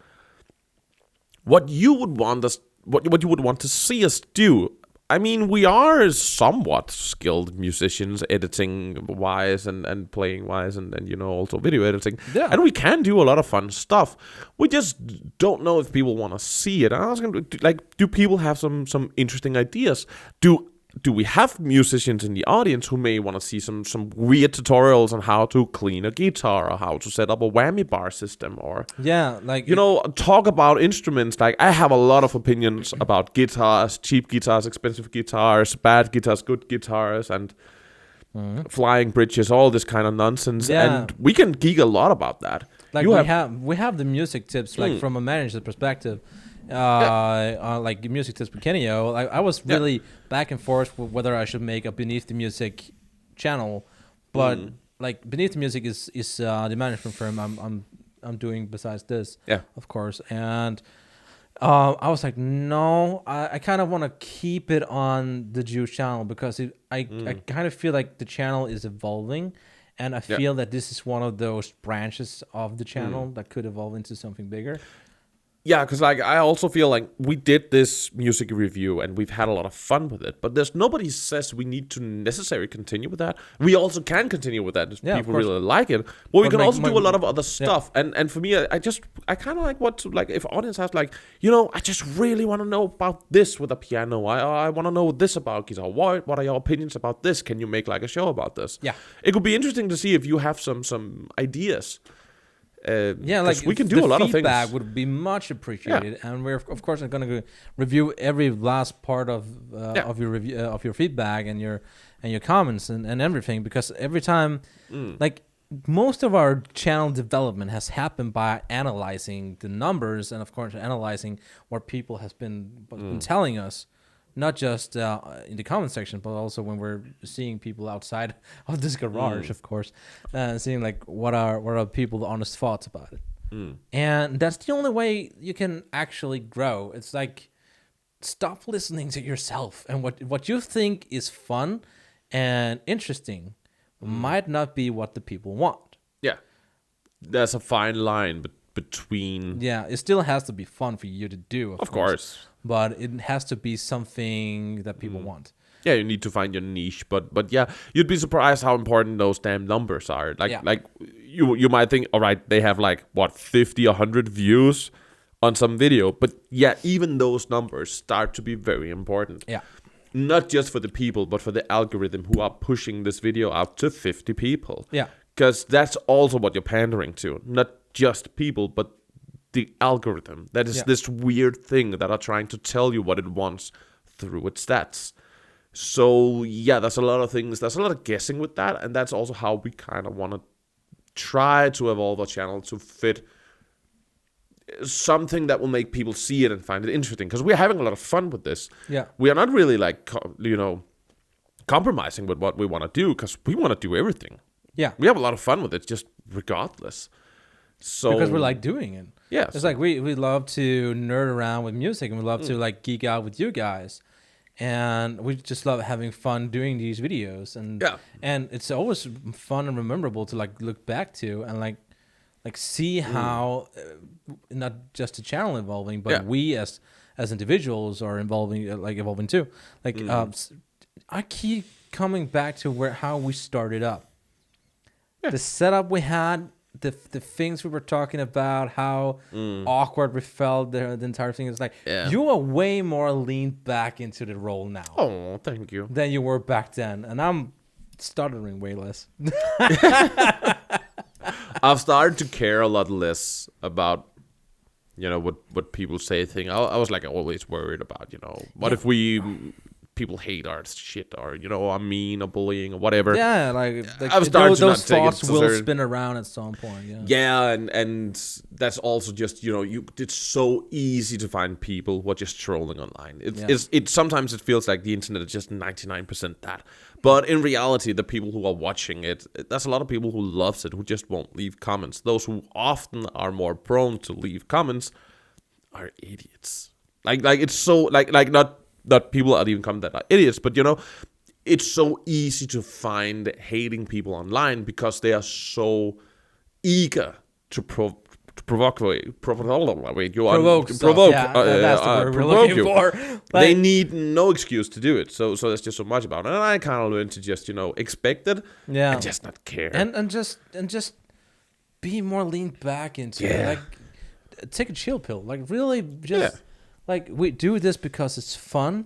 S2: what you would want us, what you would want to see us do. I mean, we are somewhat skilled musicians, editing wise and playing wise, and also video editing. Yeah. And we can do a lot of fun stuff. We just don't know if people want to see it. And I was going to do people have some interesting ideas? Do do we have musicians in the audience who may want to see some weird tutorials on how to clean a guitar or how to set up a whammy bar system, or
S1: like
S2: talk about instruments? Like, I have a lot of opinions about guitars, cheap guitars, expensive guitars, bad guitars, good guitars, and flying bridges, all this kind of nonsense. And we can geek a lot about that.
S1: Like we have the music tips, like from a manager's perspective. Like music tips with Kenio, I was really back and forth with whether I should make a Beneath the Music channel, but like Beneath the Music is the management firm I'm doing besides this, of course, and I was like, no, I kind of want to keep it on the Jewish channel because I kind of feel like the channel is evolving, and I feel that this is one of those branches of the channel that could evolve into something bigger.
S2: Yeah, because like I also feel like we did this music review and we've had a lot of fun with it, but there's nobody says we need to necessarily continue with that. We also can continue with that if people really like it, but we can also do a lot of other stuff. And for me, I kind of like what to, like, if audience has like, I just really want to know about this with a piano. I want to know this about guitar. What are your opinions about this? Can you make like a show about this?
S1: Yeah,
S2: it could be interesting to see if you have some ideas.
S1: Like
S2: we can do a lot of things.
S1: Feedback would be much appreciated, and we're of course going to review every last part of your review of your feedback and your comments and everything, because every time, like most of our channel development has happened by analyzing the numbers and of course analyzing what people has been telling us. Not just in the comment section, but also when we're seeing people outside of this garage, of course, seeing like what are people's honest thoughts about it. And that's the only way you can actually grow. It's like, stop listening to yourself, and what you think is fun and interesting might not be what the people want. Yeah,
S2: there's a fine line between.
S1: Yeah, it still has to be fun for you to do,
S2: of course.
S1: But it has to be something that people want.
S2: Yeah, you need to find your niche, but yeah, you'd be surprised how important those damn numbers are. Like you might think, all right, they have like what 50, 100 views on some video, but yeah, even those numbers start to be very important.
S1: Yeah,
S2: not just for the people, but for the algorithm who are pushing this video out to 50 people.
S1: Yeah,
S2: because that's also what you're pandering to, not just people, but the algorithm. That is this weird thing that are trying to tell you what it wants through its stats. So yeah, there's a lot of things. There's a lot of guessing with that, and that's also how we kind of want to try to evolve our channel to fit something that will make people see it and find it interesting. Because we're having a lot of fun with this.
S1: Yeah,
S2: we are not really like compromising with what we want to do, because we want to do everything.
S1: Yeah,
S2: we have a lot of fun with it, just regardless. So
S1: because we like doing it.
S2: Yeah,
S1: it's like we love to nerd around with music, and we love to like geek out with you guys, and we just love having fun doing these videos, and it's always fun and memorable to like look back to and like see how not just the channel evolving, but we as individuals are evolving too. Like I keep coming back to how we started up, the setup we had. The things we were talking about, how awkward we felt, the entire thing is like, you are way more leaned back into the role now.
S2: Oh, thank you.
S1: Than you were back then, and I'm stuttering way less.
S2: I've started to care a lot less about, what people say. I was like always worried about, what if people hate our shit, or are mean or bullying or whatever.
S1: Yeah, like
S2: I've started
S1: those thoughts will spin around at some point.
S2: Yeah, and that's also just it's so easy to find people who are just trolling online. It's sometimes it feels like the internet is just 99% that, but in reality, the people who are watching it, there's a lot of people who loves it who just won't leave comments. Those who often are more prone to leave comments are idiots. Like it's so like not people are even come that are idiots, but it's so easy to find hating people online because they are so eager to provoke. They need no excuse to do it. So there's just so much about it, and I kind of learned to just expect it, and just not care,
S1: and just be more leaned back into it. Like take a chill pill. Like really just. Like, we do this because it's fun,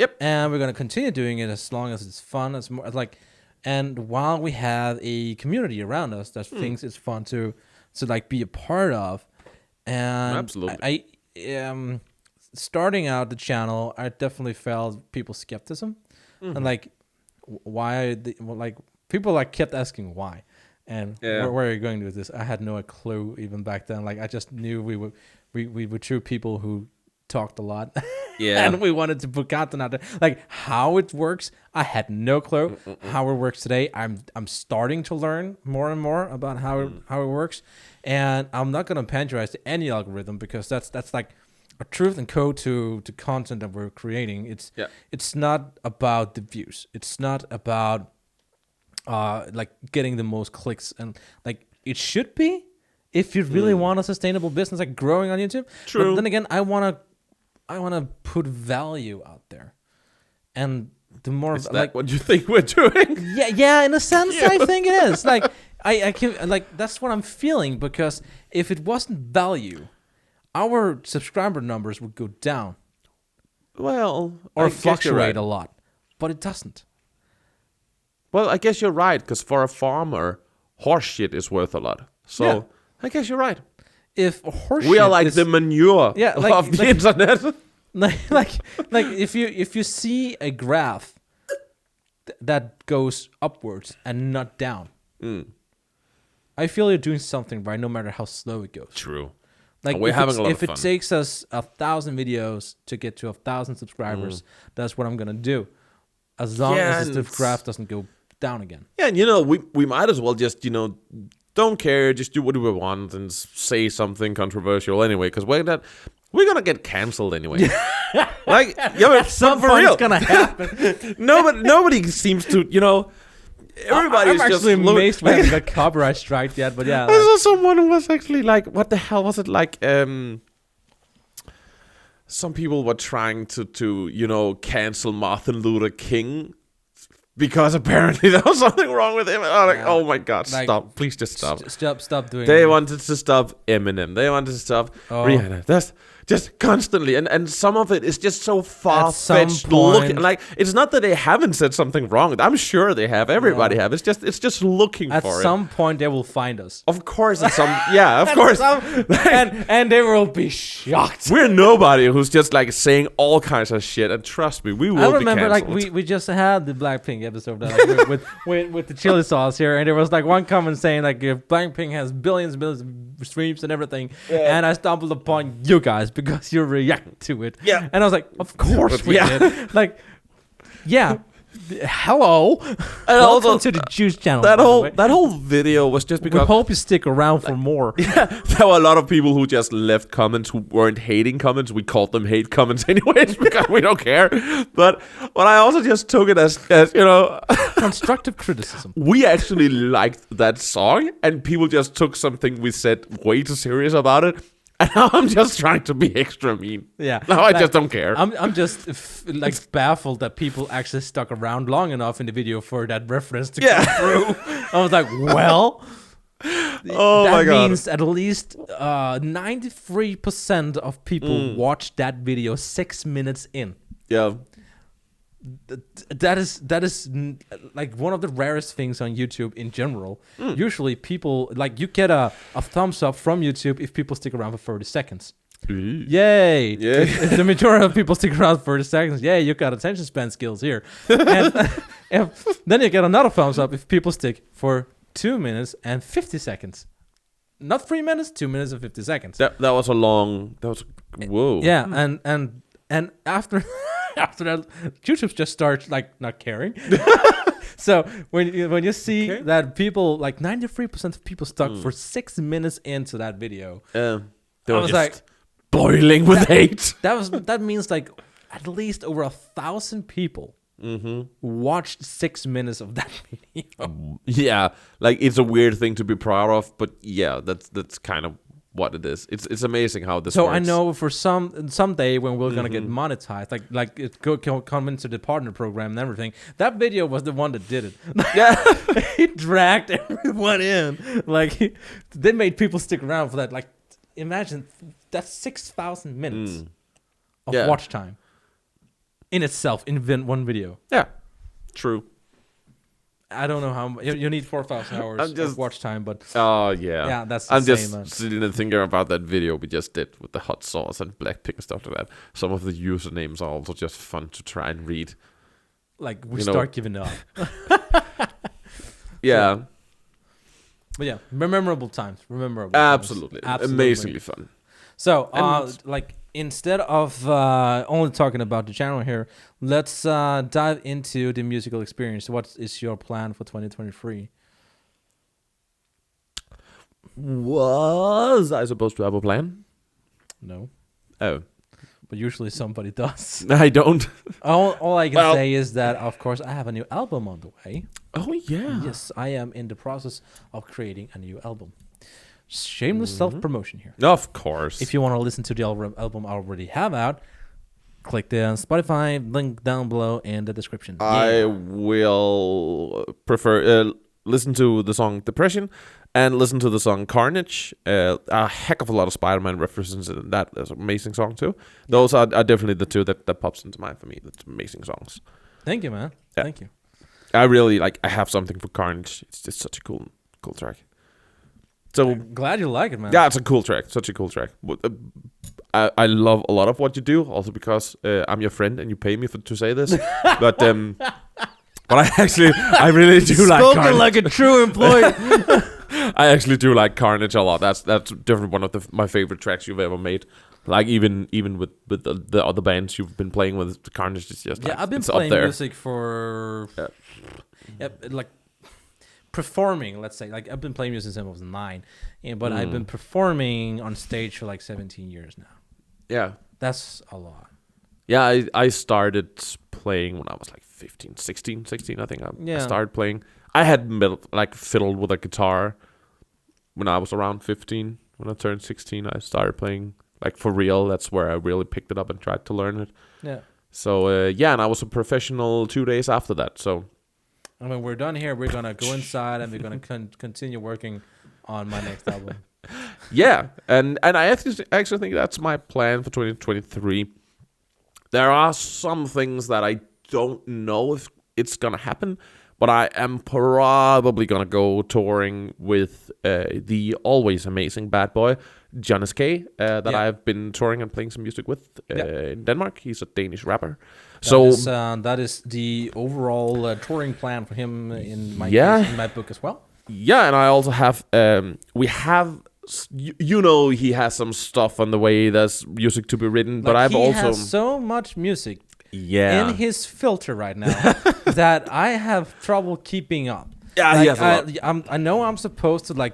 S2: Yep.
S1: And we're gonna continue doing it as long as it's fun. As more like, and while we have a community around us that thinks it's fun to like be a part of, and
S2: Absolutely.
S1: I starting out the channel, I definitely felt people's skepticism, and like why like people like kept asking why, and where are you going with this? I had no clue even back then. Like I just knew we were true people who talked a lot.
S2: Yeah.
S1: And we wanted to put content out there. Like how it works, I had no clue how it works today. I'm starting to learn more and more about how it works. And I'm not gonna patronize to any algorithm because that's like a truth and code to content that we're creating. It's not about the views. It's not about like getting the most clicks, and like it should be if you really want a sustainable business like growing on YouTube.
S2: True.
S1: But then again, I wanna put value out there, and the more
S2: Is that what you think we're doing?
S1: yeah, in a sense, I think it is. Like I can like that's what I'm feeling, because if it wasn't value, our subscriber numbers would go down.
S2: Well,
S1: Or
S2: I guess you're
S1: fluctuate
S2: right.
S1: a lot, but it doesn't.
S2: Well, I guess you're right, because for a farmer, horse shit is worth a lot. So
S1: Yeah.
S2: I guess you're right.
S1: If horse
S2: We are
S1: shit
S2: like
S1: is,
S2: the manure of the internet.
S1: like if you see a graph that goes upwards and not down, I feel you're doing something right, no matter how slow it goes.
S2: True.
S1: Like
S2: We're having a lot
S1: if
S2: of
S1: it
S2: fun.
S1: takes us 1,000 videos to get to 1,000 subscribers, that's what I'm gonna do, as long as the graph doesn't go down again.
S2: Yeah, and we might as well just don't care, just do what we want and say something controversial anyway, because we're gonna get canceled anyway. Like, but
S1: Some
S2: for
S1: point
S2: real,
S1: it's gonna happen.
S2: nobody seems to, everybody's
S1: I'm
S2: just
S1: actually amazed we haven't got copyright strike yet, but yeah.
S2: I saw someone who was actually like, what the hell was it like? Some people were trying to cancel Martin Luther King because apparently there was something wrong with him. And I'm like, oh my god,
S1: Like,
S2: stop! Please just stop.
S1: Stop doing.
S2: They
S1: it.
S2: wanted to stop Eminem. They wanted to stop Rihanna. That's just constantly, and some of it is just so far-fetched looking. Like, it's not that they haven't said something wrong. I'm sure they have. Everybody have. It's just looking
S1: At
S2: for it.
S1: At some point, they will find us.
S2: Of course, at some yeah, of course.
S1: And they will be shocked.
S2: We're nobody who's just like saying all kinds of shit, and trust me, we will.
S1: I remember
S2: be
S1: like
S2: canceled.
S1: we just had the Blackpink episode that, like, with the chili sauce here, and there was like one comment saying like if Blackpink has billions and billions of streams and everything, and I stumbled upon you guys because you react to it.
S2: Yeah.
S1: And I was like, of course we did. Like, yeah. Hello. And welcome to the Juice channel.
S2: That whole video was just because
S1: we hope you stick around for more.
S2: Yeah, there were a lot of people who just left comments who weren't hating comments. We called them hate comments anyways because we don't care. But I also just took it as
S1: constructive criticism.
S2: We actually liked that song, and people just took something we said way too serious about it. And now I'm just trying to be extra mean.
S1: Yeah.
S2: Now I just don't care.
S1: I'm just like baffled that people actually stuck around long enough in the video for that reference to come through. I was like, well,
S2: that
S1: means at least 93% of people watched that video 6 minutes in.
S2: Yeah.
S1: That is like one of the rarest things on YouTube in general. Usually people like you get a thumbs up from YouTube if people stick around for 30 seconds. Yay!
S2: Yeah.
S1: If the majority of people stick around for 30 seconds, yay, you got attention span skills here. And then you get another thumbs up if people stick for 2 minutes and 50 seconds. Not 3 minutes, 2 minutes and 50 seconds.
S2: That was whoa.
S1: Yeah, and after that, YouTube just starts like not caring. So when you see that people like 93% of people stuck for 6 minutes into that video,
S2: I
S1: was like
S2: boiling with hate.
S1: That means like at least over 1,000 people watched 6 minutes of that video.
S2: Yeah, like it's a weird thing to be proud of, but yeah, that's kind of what it is. It's amazing how this works.
S1: So I know for someday when we're gonna get monetized, like it come into the partner program and everything. That video was the one that did it.
S2: Yeah,
S1: It dragged everyone in. Like they made people stick around for that. Like imagine that's 6,000 minutes of watch time. in itself in one video.
S2: Yeah, true.
S1: I don't know how you need 4,000 hours of watch time, but
S2: oh yeah,
S1: that's
S2: I'm
S1: insane,
S2: just
S1: man.
S2: sitting and thinking about that video we just did with the hot sauce and Blackpink and stuff like that. Some of the usernames are also just fun to try and read.
S1: Like we start giving up.
S2: Yeah,
S1: so, but yeah, memorable times.
S2: Absolutely,
S1: Absolutely.
S2: Amazingly fun.
S1: So, like instead of only talking about the channel here, let's dive into the musical experience. What is your plan for 2023?
S2: Was I supposed to have a plan?
S1: No.
S2: Oh.
S1: But usually somebody does.
S2: I don't.
S1: All I can say is that, of course, I have a new album on the way.
S2: Oh, yeah.
S1: Yes, I am in the process of creating a new album. Shameless self-promotion here.
S2: Of course.
S1: If you want to listen to the album I already have out, click the Spotify link down below in the description.
S2: I will prefer listen to the song Depression and listen to the song Carnage. A heck of a lot of Spider-Man references in that. That's an amazing song too. Those are definitely the two that pops into mind for me. That's amazing songs.
S1: Thank you, man.
S2: Yeah.
S1: Thank you.
S2: I really I have something for Carnage. It's just such a cool track. So
S1: I'm glad you like it, man.
S2: Yeah, it's a cool track. Such a cool track. I love a lot of what you do, also because I'm your friend and you pay me to say this. But I really do like Carnage.
S1: Spoken like a true employee.
S2: I actually do like Carnage a lot. That's definitely one of my favorite tracks you've ever made. Like even with the other bands you've been playing with, Carnage is just
S1: I've been playing music for like performing. Let's say like I've been playing music since I was 9, but I've been performing on stage for like 17 years now.
S2: Yeah,
S1: that's a lot.
S2: Yeah, I started playing when I was like 15, 16, I think. I started playing. I had fiddled with a guitar when I was around 15. When I turned 16, I started playing like for real. That's where I really picked it up and tried to learn it.
S1: Yeah.
S2: So and I was a professional 2 days after that. So,
S1: and when we're done here, we're gonna go inside and we're gonna continue working on my next album.
S2: Yeah, and I actually think that's my plan for 2023. There are some things that I don't know if it's gonna happen, but I am probably gonna go touring with the always amazing bad boy Jonas K, that I've been touring and playing some music with in Denmark. He's a Danish rapper.
S1: That is the overall touring plan for him in my book as well.
S2: Yeah, and I also have we have. He has some stuff on the way. There's music to be written, but I've also
S1: has so much music in his filter right now that I have trouble keeping up.
S2: Yeah, he has a lot.
S1: I know I'm supposed to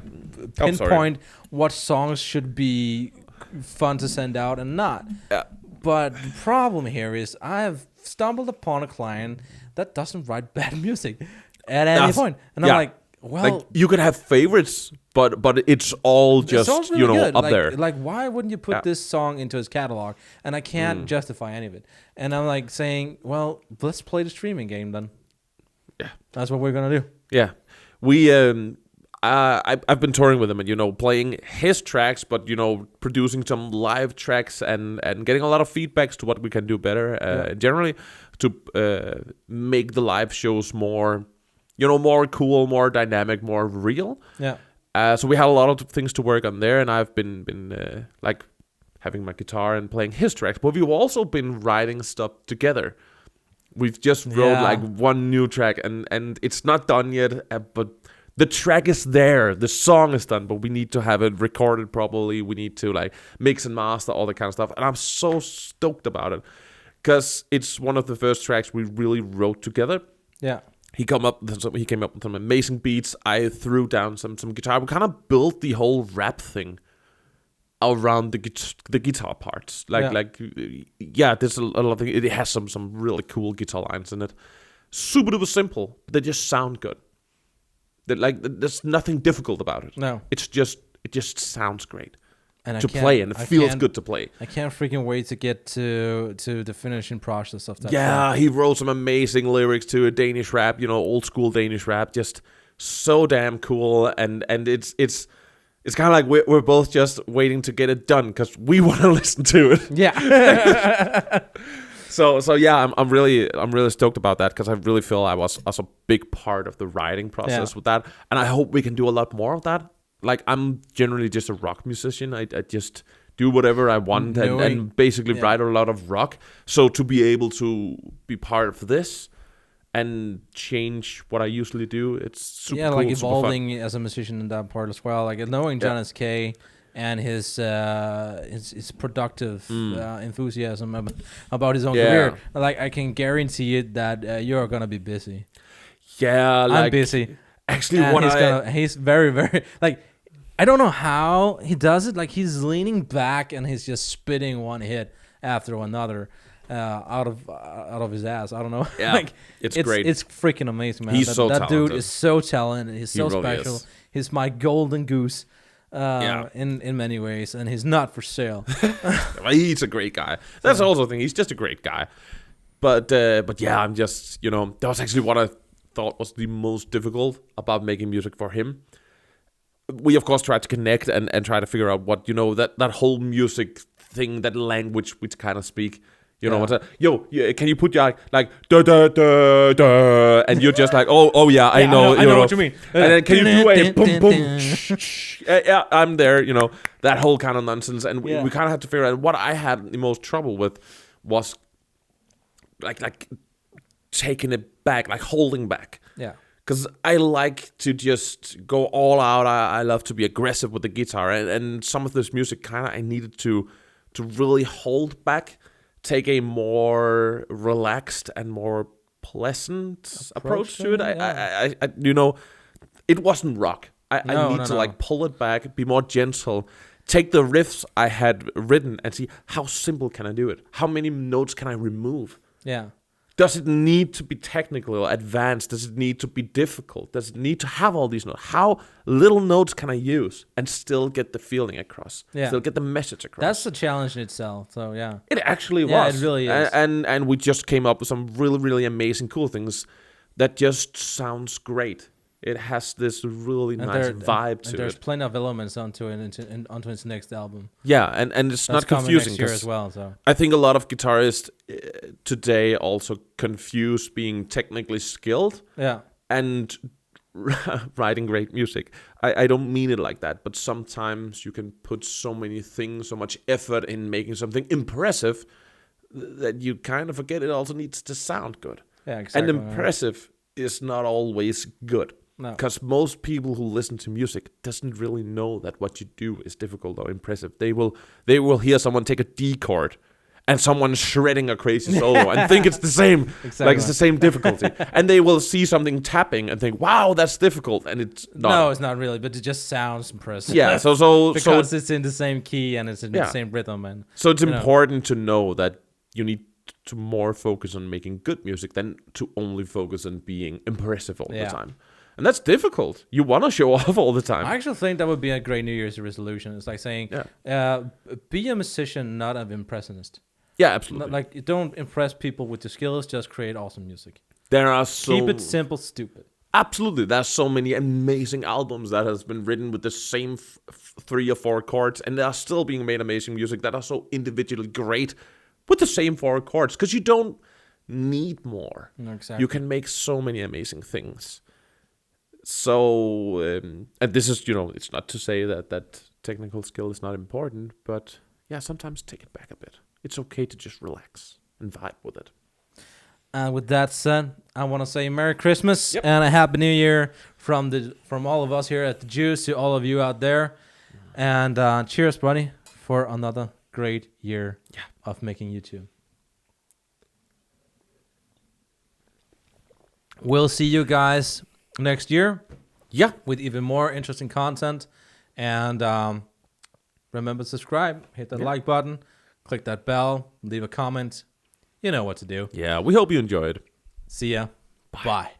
S1: pinpoint what songs should be fun to send out and not.
S2: Yeah.
S1: But the problem here is I have stumbled upon a client that doesn't write bad music at any point, and I'm like, well,
S2: you could have favorites, but it's all just really good. Up there.
S1: Like, why wouldn't you put this song into his catalog? And I can't justify any of it. And I'm like saying, well, let's play the streaming game then.
S2: Yeah,
S1: that's what we're gonna do.
S2: Yeah, we I've been touring with him and playing his tracks, but producing some live tracks and getting a lot of feedbacks to what we can do better. Generally, to make the live shows more. More cool, more dynamic, more real.
S1: Yeah.
S2: So we had a lot of things to work on there, and I've been having my guitar and playing his tracks. But we've also been writing stuff together. We've just wrote one new track, and it's not done yet. But the track is there, the song is done, but we need to have it recorded properly. We need to mix and master all that kind of stuff, and I'm so stoked about it because it's one of the first tracks we really wrote together.
S1: Yeah.
S2: He came up with some amazing beats. I threw down some guitar. We kind of built the whole rap thing around the guitar parts. There's a lot of things. It has some really cool guitar lines in it. Super duper simple. They just sound good. There's nothing difficult about it.
S1: No,
S2: it just sounds great.
S1: And
S2: to play, and it feels good to play.
S1: I can't freaking wait to get to the finishing process of that.
S2: Yeah, he wrote some amazing lyrics to a Danish rap, old school Danish rap, just so damn cool. And it's kind of like we're both just waiting to get it done because we want to listen to it.
S1: Yeah.
S2: So yeah, I'm really stoked about that because I really feel I was a big part of the writing process with that, and I hope we can do a lot more of that. Like, I'm generally just a rock musician. I just do whatever I want and basically write a lot of rock. So to be able to be part of this and change what I usually do, it's super cool,
S1: like evolving as a musician in that part as well. Like knowing John S.K. and his productive enthusiasm about his own career. Like, I can guarantee it that you're gonna be busy.
S2: Yeah, like,
S1: I'm busy.
S2: Actually,
S1: and he's very, very, like, I don't know how he does it. Like, he's leaning back and he's just spitting one hit after another out of his ass. I don't know.
S2: Yeah,
S1: like,
S2: it's great.
S1: It's freaking amazing, man.
S2: He's so
S1: that
S2: talented.
S1: dude is so talented. He's so
S2: really
S1: special.
S2: is.
S1: He's my golden goose. In many ways, and he's not for sale.
S2: He's a great guy. That's also the thing. He's just a great guy. But yeah, I'm just, that was actually what I thought was the most difficult about making music for him. We of course tried to connect and try to figure out what, that whole music thing, that language we kind of speak. Can you put your like da da da da, and you're just like, oh yeah, I know
S1: what you mean.
S2: And then can you do a boom boom? Yeah, I'm there. That whole kind of nonsense, and we kind of had to figure out what I had the most trouble with was like taking it back, like holding back.
S1: Yeah.
S2: Because I like to just go all out. I love to be aggressive with the guitar, and some of this music kind of I needed to really hold back. Take a more relaxed and more pleasant approach to it. I it wasn't rock. I need to like pull it back, be more gentle, take the riffs I had written and see how simple can I do it? How many notes can I remove?
S1: Yeah.
S2: Does it need to be technical or advanced? Does it need to be difficult? Does it need to have all these notes? How little notes can I use and still get the feeling across?
S1: Yeah.
S2: Still get the message across?
S1: That's a challenge in itself. So, yeah.
S2: It actually was.
S1: Yeah, it really is.
S2: And we just came up with some really, really amazing, cool things that just sounds great. It has this really nice vibe to it.
S1: There's plenty of elements onto its next album.
S2: Yeah, and it's not confusing.
S1: Next year as well. So
S2: I think a lot of guitarists today also confuse being technically skilled and writing great music. I don't mean it like that, but sometimes you can put so many things, so much effort in making something impressive that you kind of forget it also needs to sound good.
S1: Yeah, exactly.
S2: And impressive is not always good.
S1: No.
S2: Because most people who listen to music doesn't really know that what you do is difficult or impressive. They will hear someone take a D chord and someone shredding a crazy solo and think it's the same.
S1: Exactly.
S2: Like it's the same difficulty. And they will see something tapping and think, wow, that's difficult. And it's not.
S1: No, it's not really, but it just sounds impressive.
S2: Yeah,
S1: because it's in the same key and it's in the same rhythm. And
S2: so it's important to know that you need to more focus on making good music than to only focus on being impressive all the time. And that's difficult. You want to show off all the time.
S1: I actually think that would be a great New Year's resolution. It's like saying, be a musician, not an impressionist.
S2: Yeah, absolutely.
S1: Like, don't impress people with your skills, just create awesome music.
S2: There are
S1: Keep it simple, stupid.
S2: Absolutely. There's so many amazing albums that has been written with the same 3 or 4 chords, and they are still being made amazing music that are so individually great with the same 4 chords, because you don't need more.
S1: No, exactly.
S2: You can make so many amazing things. So, and this is, it's not to say that technical skill is not important, but yeah, sometimes take it back a bit. It's okay to just relax and vibe with it.
S1: And with that said, I want to say Merry Christmas and a Happy New Year from all of us here at The Juice to all of you out there. And cheers, buddy, for another great year of making YouTube. We'll see you guys next year.
S2: Yeah.
S1: With even more interesting content. And remember to subscribe, hit that like button, click that bell, leave a comment. You know what to do.
S2: Yeah, we hope you enjoyed.
S1: See ya. Bye.